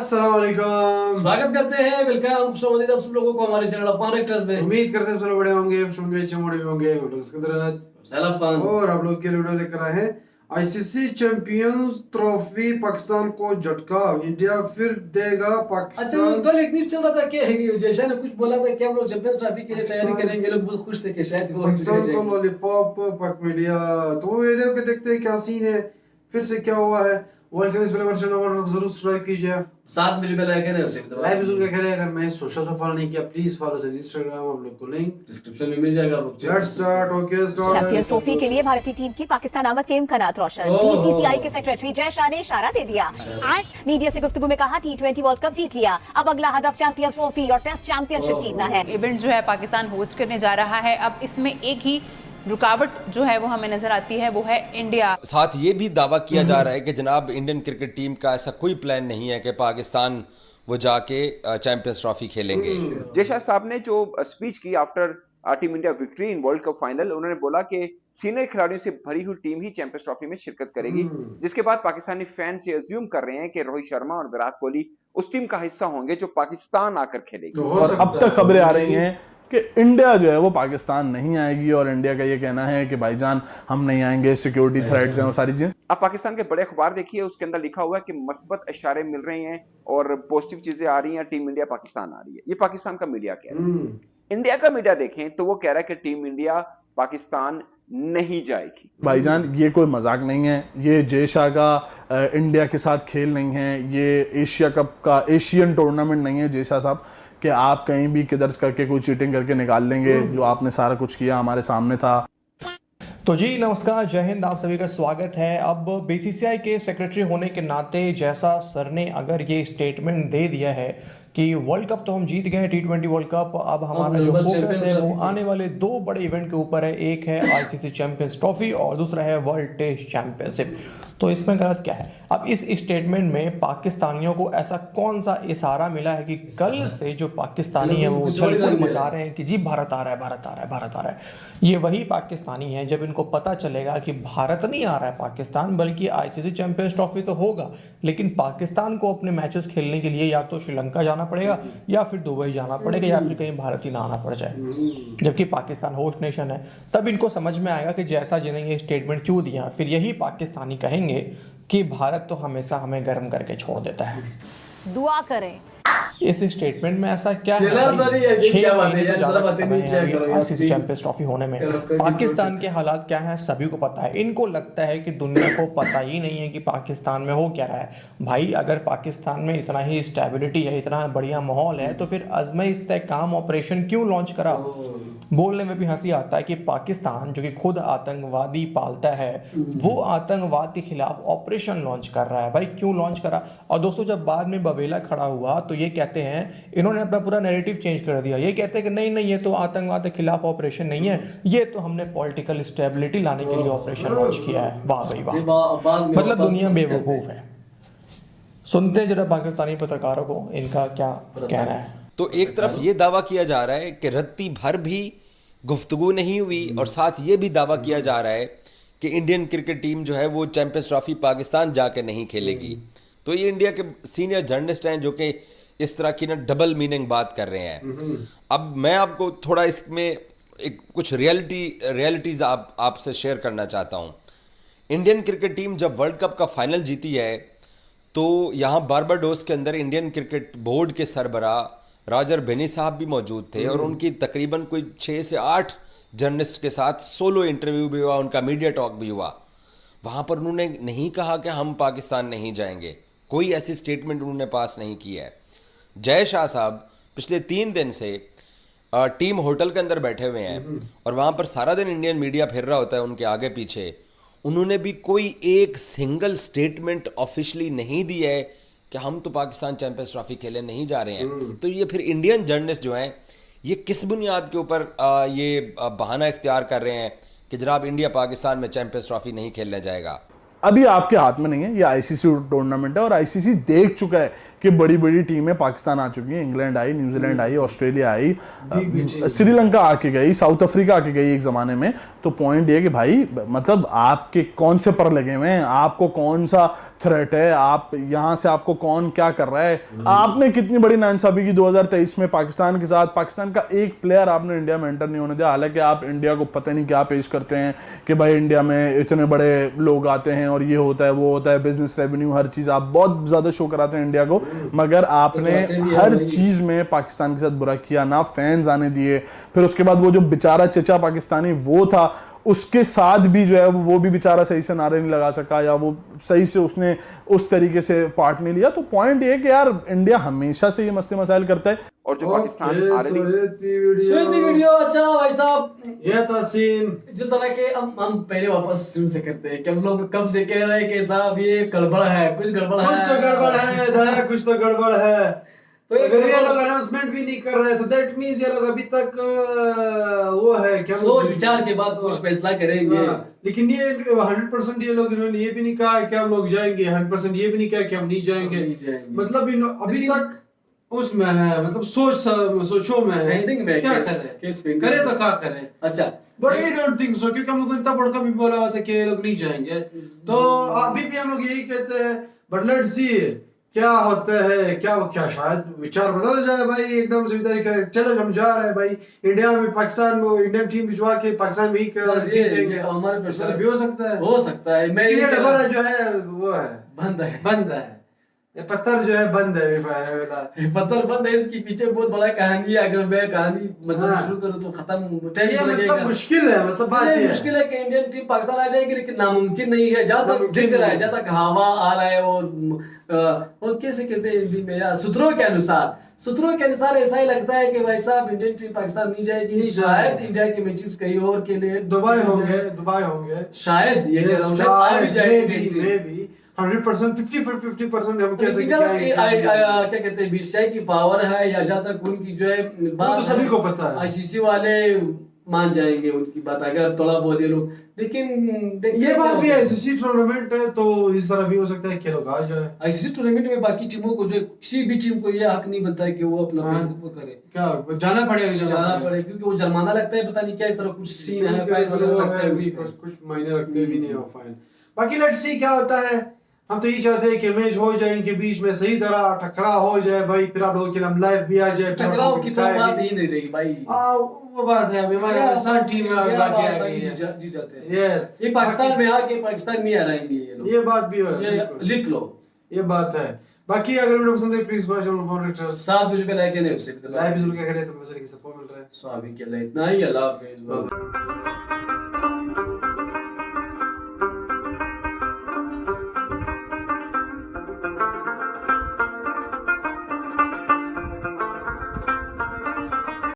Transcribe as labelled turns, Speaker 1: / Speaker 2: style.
Speaker 1: अस्सलाम वालेकुम,
Speaker 2: स्वागत करते हैं। वेलकम खुशामदीद आप सब लोगों को हमारे चैनल अफान एक्टर्स में।
Speaker 1: उम्मीद करते हैं सब लोग बड़े होंगे, अच्छे भी होंगे। और आप लोग के लिए वीडियो लेकर आए हैं आईसीसी चैंपियंस ट्रॉफी। पाकिस्तान को झटका, इंडिया फिर देगा पाकिस्तान।
Speaker 2: अच्छा, कल एक न्यूज़ चल रहा था क्या है कि जैसा ने कुछ बोला था कि हम लोग चैंपियंस ट्रॉफी के लिए तैयारी करेंगे, लोग बहुत खुश थे कि शायद वो
Speaker 1: पाकिस्तान को लॉलीपॉप पाक मीडिया। तो वो वीडियो के देखते हैं क्या सीन है, फिर से क्या हुआ है। वर्ल्ड इस पहले वर्षन और जरूर सब्सक्राइब कीजिए।
Speaker 2: 7 बजे पहले आके ना उसे भी
Speaker 1: लाइव ज़रूर क्या करें। अगर मैं सोशल से फॉलो नहीं किया प्लीज फॉलो से इंस्टाग्राम, आप लोग को लिंक
Speaker 2: डिस्क्रिप्शन में मिल जाएगा।
Speaker 1: Let's start. Okay start.
Speaker 3: Champions trophy के लिए भारतीय टीम की पाकिस्तान आमद के इम्कानात रोशन। बीसीसीआई के सेक्रेटरी जय शाह ने इशारा दे दिया। मीडिया से गुफ्तगू में कहा T20 वर्ल्ड कप जीत लिया, अब अगला हदफ चैंपियंस ट्रॉफी और टेस्ट चैंपियनशिप जीतना है।
Speaker 4: इवेंट जो है पाकिस्तान होस्ट करने जा रहा है। अब इसमें एक ही रुकावट जो है वो हमें नजर आती है, वो है इंडिया।
Speaker 5: साथ ये भी दावा किया जा रहा है कि जनाब इंडियन क्रिकेट टीम का ऐसा कोई प्लान नहीं है कि पाकिस्तान वो जाके चैंपियंस ट्रॉफी खेलेंगे।
Speaker 6: जयशाह साहब ने जो स्पीच की after team India victory in world cup final, उन्होंने बोला कि सीनियर खिलाड़ियों से भरी हुई टीम ही चैंपियंस ट्रॉफी में शिरकत करेगी, जिसके बाद पाकिस्तानी फैंस ये अज्यूम कर रहे हैं कि रोहित शर्मा और विराट कोहली उस टीम का हिस्सा होंगे जो पाकिस्तान आकर खेलेगी।
Speaker 7: और अब तक खबरें आ रही हैं कि इंडिया जो है वो पाकिस्तान नहीं आएगी, और इंडिया का ये कहना है कि भाईजान हम नहीं आएंगे, सिक्योरिटी थ्रेट्स हैं और सारी चीजें।
Speaker 6: आप पाकिस्तान के बड़े अखबार देखिए, उसके अंदर लिखा हुआ है कि मस्बत इशारे मिल रहे हैं और पॉजिटिव चीजें आ रही हैं, टीम इंडिया पाकिस्तान आ रही है। ये पाकिस्तान का मीडिया कह रहा है। इंडिया का मीडिया देखें तो वो कह रहा है कि टीम इंडिया पाकिस्तान नहीं जाएगी।
Speaker 7: भाईजान ये कोई मजाक नहीं है, ये जय शाह का इंडिया के साथ खेल नहीं है, ये एशिया कप का एशियन टूर्नामेंट नहीं है जय शाह साहब, कि आप कहीं भी किधर करके कोई चीटिंग करके निकाल लेंगे। जो आपने सारा कुछ किया हमारे सामने था।
Speaker 8: तो जी नमस्कार, जय हिंद, आप सभी का स्वागत है। अब बीसीसीआई के सेक्रेटरी होने के नाते जैसा सर ने अगर ये स्टेटमेंट दे दिया है कि वर्ल्ड कप तो हम जीत गए, T20 वर्ल्ड कप, अब हमारा जो फोकस है वो आने वाले 2 बड़े इवेंट के ऊपर है। एक है आईसीसी चैंपियंस ट्रॉफी और दूसरा है वर्ल्ड टेस्ट चैंपियनशिप। तो इसमें गलत क्या है? अब इस स्टेटमेंट में पाकिस्तानियों को ऐसा कौन सा इशारा मिला है कि कल से जो पाकिस्तानी है वो उछल-कूद मचा रहे हैं कि जी भारत आ रहा है, भारत आ रहा है, भारत आ रहा है। ये वही पाकिस्तानी है जब इनको पता चलेगा कि भारत नहीं आ रहा है पाकिस्तान, बल्कि आईसीसी चैंपियंस ट्रॉफी तो होगा, लेकिन पाकिस्तान को अपने मैचेस खेलने के लिए या तो श्रीलंका जाना पड़ेगा या फिर दुबई जाना पड़ेगा या फिर कहीं भारत ही ना आना पड़ जाए, जबकि पाकिस्तान होस्ट नेशन है। तब इनको समझ में आएगा कि जैसा जिन्हें ये स्टेटमेंट क्यों दिया। फिर यही पाकिस्तानी कहेंगे कि भारत तो हमेशा हमें गर्म करके छोड़ देता है।
Speaker 3: दुआ करें।
Speaker 8: इस स्टेटमेंट में ऐसा क्या है?
Speaker 2: 6
Speaker 8: महीने से ज्यादा समय है आईसीसी चैंपियंस ट्रॉफी होने में। पाकिस्तान के हालात क्या हैं सभी को पता है। इनको लगता है कि दुनिया को पता ही नहीं है कि पाकिस्तान में हो क्या रहा है। भाई अगर पाकिस्तान में इतना ही स्टेबिलिटी है, इतना बढ़िया माहौल है, तो फिर अज़्म इस्तेहकाम ऑपरेशन क्यों लॉन्च करा? बोलने में भी हंसी आता है कि पाकिस्तान जो कि खुद आतंकवादी पालता है, वो आतंकवाद के खिलाफ ऑपरेशन लॉन्च कर रहा है। भाई क्यों लॉन्च करा? और दोस्तों जब बाद में बवेला खड़ा हुआ तो ये कहते हैं, इन्होंने अपना पूरा नैरेटिव चेंज कर दिया। ये कहते हैं कि नहीं नहीं, ये तो आतंकवाद के खिलाफ ऑपरेशन नहीं है, ये तो हमने पॉलिटिकल स्टेबिलिटी लाने के लिए ऑपरेशन लॉन्च किया है। वाह भाई वाह, मतलब दुनिया बेवकूफ है। सुनते हैं जरा पाकिस्तानी पत्रकारों को इनका क्या कहना है।
Speaker 5: तो एक तरफ ये दावा किया जा रहा है कि रत्ती भर भी गुफ्तगू नहीं हुई, और साथ ये भी दावा किया जा रहा है कि इंडियन क्रिकेट टीम जो है वो चैंपियंस ट्रॉफी पाकिस्तान जाके नहीं खेलेगी। तो ये इंडिया के सीनियर जर्नलिस्ट हैं जो कि इस तरह की ना डबल मीनिंग बात कर रहे हैं। अब मैं आपको थोड़ा इसमें एक कुछ रियलिटीज़ आपसे शेयर करना चाहता हूँ। इंडियन क्रिकेट टीम जब वर्ल्ड कप का फाइनल जीती है तो यहाँ बारबाडोस के अंदर इंडियन क्रिकेट बोर्ड के सरबराह रॉजर बेनी साहब भी मौजूद थे, और उनकी तकरीबन कोई 6 से 8 जर्नलिस्ट के साथ सोलो इंटरव्यू भी हुआ, उनका मीडिया टॉक भी हुआ। वहाँ पर उन्होंने नहीं कहा कि हम पाकिस्तान नहीं जाएंगे, कोई ऐसी स्टेटमेंट उन्होंने पास नहीं की है। जय शाह साहब पिछले 3 दिन से टीम होटल के अंदर बैठे हुए हैं, और वहाँ पर सारा दिन इंडियन मीडिया फिर रहा होता है उनके आगे पीछे। उन्होंने भी कोई एक सिंगल स्टेटमेंट ऑफिशियली नहीं दी है कि हम तो पाकिस्तान चैंपियंस ट्रॉफी खेलने नहीं जा रहे हैं। तो ये फिर इंडियन जर्नलिस्ट जो हैं ये किस बुनियाद के ऊपर ये बहाना इख्तियार कर रहे हैं कि जनाब इंडिया पाकिस्तान में चैंपियंस ट्रॉफी नहीं खेलने जाएगा?
Speaker 7: अभी आपके हाथ में नहीं है, ये आईसीसी टूर्नामेंट है और आईसीसी देख चुका है कि बड़ी बड़ी टीमें पाकिस्तान आ चुकी हैं, इंग्लैंड आई, न्यूजीलैंड आई, ऑस्ट्रेलिया आई, श्रीलंका आके गई, साउथ अफ्रीका आके गई एक जमाने में। तो पॉइंट ये कि भाई मतलब आपके कौन से पर लगे हुए हैं, आपको कौन सा थ्रेट है, आप यहां से आपको कौन क्या कर रहा है, आपने कितनी बड़ी नाइंसाफी की 2023 में पाकिस्तान के साथ। पाकिस्तान का एक प्लेयर आपने इंडिया में एंटर नहीं होने दिया, हालांकि आप इंडिया को पता नहीं क्या पेश करते हैं कि भाई इंडिया में इतने बड़े लोग आते हैं और ये होता है वो होता है, बिजनेस रेवेन्यू हर चीज आप बहुत ज्यादा शो कराते हैं इंडिया को, मगर आपने हर चीज में पाकिस्तान के साथ बुरा किया, ना फैंस आने दिए। फिर उसके बाद वो जो बेचारा चचा पाकिस्तानी वो था, उसके साथ भी जो है वो भी बेचारा सही से नारे नहीं लगा सका, या वो सही से उसने उस तरीके से पार्ट नहीं लिया। तो पॉइंट ये कि यार इंडिया हमेशा से ये मसले मसाइल करता है।
Speaker 6: और जो पाकिस्तान
Speaker 2: वीडियो अच्छा भाई साहब,
Speaker 1: ये था सीन
Speaker 2: जिस तरह के हम पहले वापस शुरू से करते हैं कि हम लोग कब से कह रहे हैं कि साहब ये गड़बड़ है, कुछ गड़बड़ है,
Speaker 1: कुछ तो गड़बड़ है दाया, कुछ तो गड़बड़ है। तो अगर ये लोग अनाउंसमेंट भी नहीं कर रहे तो दैट मींस ये लोग अभी तक वो है क्या,
Speaker 2: सोच विचार के बाद कुछ फैसला करेंगे।
Speaker 1: लेकिन ये 100% ये लोग, इन्होंने ये भी नहीं कहा कि हम लोग जाएंगे, 100% ये भी नहीं कहा कि हम नहीं जाएंगे। मतलब अभी तक उसमें है, मतलब सोचो में है, क्या करे तो क्या करे।
Speaker 2: अच्छा
Speaker 1: but I don't think so, क्योंकि हम लोग इतना बड़का भी बोला हुआ था कि ये लोग नहीं जाएंगे, तो अभी भी हम लोग यही कहते हैं। बट लेट्स सी क्या होता है, क्या शायद विचार बदल जाए भाई, एकदम से चलो हम जा रहे हैं भाई इंडिया में, पाकिस्तान में इंडियन टीम भिजवा के पाकिस्तान में ही जीत देंगे,
Speaker 2: हमारे
Speaker 1: भी हो सकता है।
Speaker 2: मैं
Speaker 1: जो है वो है बंद है, ये पत्थर जो है बंद है,
Speaker 2: पत्थर बंद है। इसके पीछे बहुत बड़ा कहानी है, अगर मैं कहानी मतलब शुरू करूं तो खत्म टाइम लगेगा।
Speaker 1: मतलब मुश्किल है, मतलब बात ये
Speaker 2: मुश्किल है कि इंडियन टीम पाकिस्तान आ जाएगी, लेकिन नामुमकिन नहीं है। जहाँ तक दिख रहा है, जहाँ तक हवा आ रहा है और कैसे कहते हैं हिंदी में यार, सूत्रों के अनुसार ऐसा ही लगता है कि भाई साहब इंडियन टीम पाकिस्तान नहीं जाएगी। शायद इंडिया के मैचेस कहीं और के लिए
Speaker 1: दुबई होंगे शायद,
Speaker 2: ये कह रहा हूं, आ भी जाएगी
Speaker 1: 100%, 50% हम कैसे
Speaker 2: क्या कहते हैं, बीसीसीआई की पावर है, या जहाँ तक उनकी जो है बात
Speaker 1: तो सभी को पता है,
Speaker 2: आईसीसी वाले मान जाएंगे उनकी बात अगर थोड़ा बहुत ये लोग। लेकिन
Speaker 1: ये बात भी आईसीसी टूर्नामेंट है, तो इस तरह भी हो सकता है कि लोग आ जाए।
Speaker 2: आईसीसी टूर्नामेंट में बाकी टीमों को जो, किसी भी टीम को ये हक नहीं बनता है कि वो अपना वो करे,
Speaker 1: क्या जाना पड़ेगा,
Speaker 2: क्योंकि वो जुर्माना लगता है, पता नहीं क्या इस तरह कुछ सीन है,
Speaker 1: कुछ मायने रखते भी नहीं हो फाइन। बाकी लेट्स सी क्या होता है। हम तो ये चाहते हैं कि मैच हो जाए इनके बीच में, सही तरह टकराव हो जाए भाई, फिर आप लोगों के हम लाइव भी आ जाए।
Speaker 2: टकराव की तो बात ही नहीं रही भाई,
Speaker 1: वो बात है। अभी हमारे आसान टीम में
Speaker 2: जी जाते हैं। यस, ये पाकिस्तान में आके पाकिस्तान में हराएंगे ये लोग,
Speaker 1: ये बात भी है,
Speaker 2: लिख लो,
Speaker 1: ये बात है। बाकी अगर वीडियो पसंद है प्लीज चैनल फॉर रिटर्स 7 बजे पे लाइक करें, लाइव भी जरूर करें, तो मदद से सपोर्ट मिल रहा है।
Speaker 2: सो अभी के लिए इतना ही, अल्लाह हाफिज़।